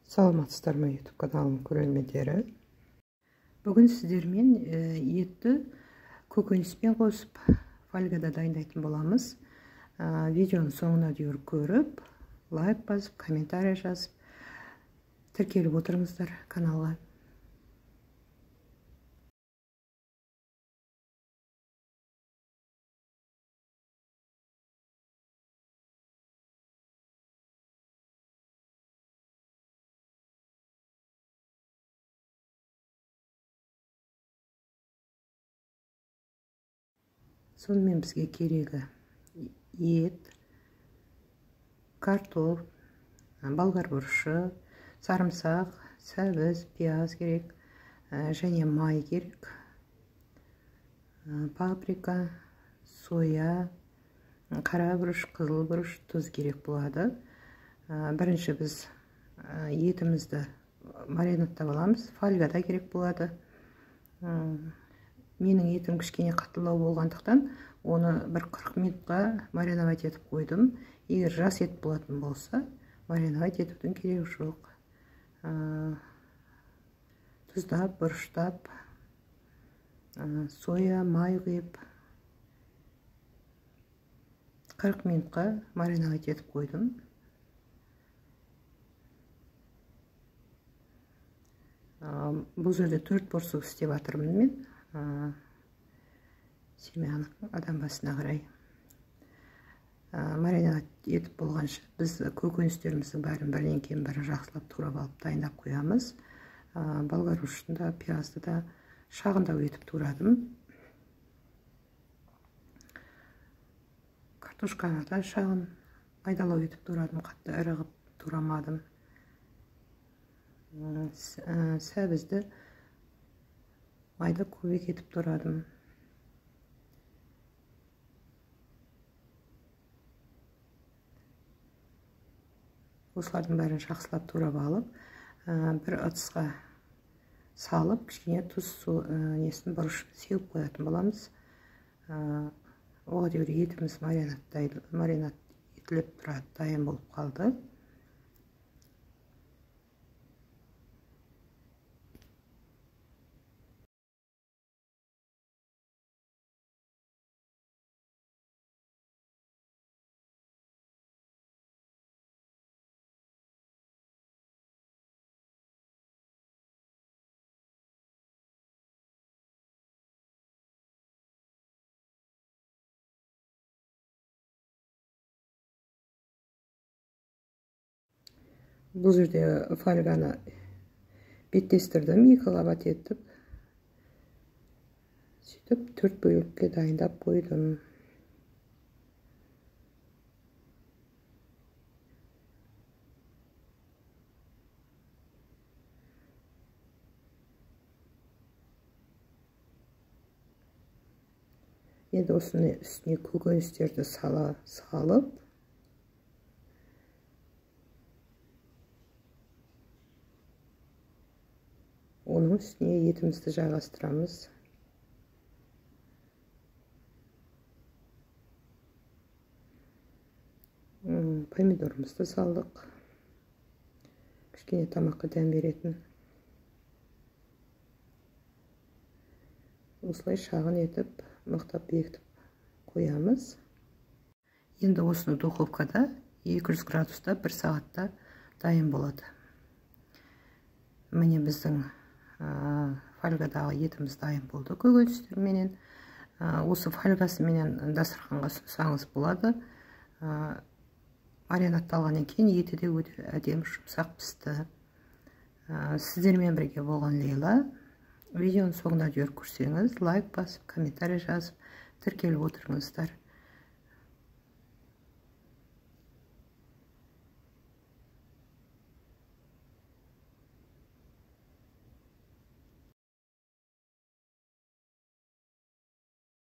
Саламатсыздар ма YouTube каналының көрермендері. Бүгін сіздермен етті көкөніспен қосып фольгада дайындайтын боламыз. Видеоның соңына дейін көріп, лайк басып, комментарий жазып, тіркеліп отырыңыздар каналға. Сонымен бізге керегі ет, картоп, болгар бұрышы, сарымсақ, сәбіз, пияз керек, және май керек, паприка, соя, қара бұрыш, қызыл бұрыш, тұз керек болады. Бірінші біз етімізді маринадтап аламыз. Фольгада керек болады. Менің етім кішкене қаттылау болғандықтан, оны бір 40 минутқа мариновать етіп қойдым. Егер жас ет болатын болса, мариновать етудің керегі жоқ. Тұздап, бұрыштап, соя, май құйып 40 минутқа мариновать етіп қойдым. Бұл жерде 4 порция істеп жатырмын мен. Семьяның адам басына қарай. Маринад етіп болғанша біз көкөністеріміздің бәрін бірінен кейін бірін жақсылап турап алып дайындап қоямыз. Болгар бұрышында, пиязды да шағындау етіп турадым. Картошканы да шағын айдалау етіп турадым, қатты ірі қылып турамадым. Сәбізді майда көбек етіп турадым. Осылардың бәрін жақсылап турап алып, бір ыдысқа салып, кішкене тұз несін бұрышын сеуіп қоятын боламыз. Оған дейін етіміз маринад етіліп тұрады, дайын болып қалды. Бұл жерде фольганы беттестірдім, 2 қабат етіп, сөйтіп 4 бөлікке дайындап қойдым. Енді осыны үстіне көкөністерді салып, оның үстіне етімізді жайғастырамыз. Помидорымызды салдық. Кішкене тамаққа дәм беретін. Осылай шағын етіп, мықтап бекітіп қоямыз. Енді осыны духовкада 200 градуста 1 сағатта дайын болады. Міне біздің фольгадағы етіміз дайын болды көкөністерменен. Осы фольгасыменен дастарханға ұсынсаңыз болады. Маринадталғаннан кейін еті де өте әдемі жұмсақ пісті. Сіздермен бірге болған Лейла. Видеоның соңына дейін көрсеңіз, лайк басып, комментарий жазып, тіркеліп отырыңыздар.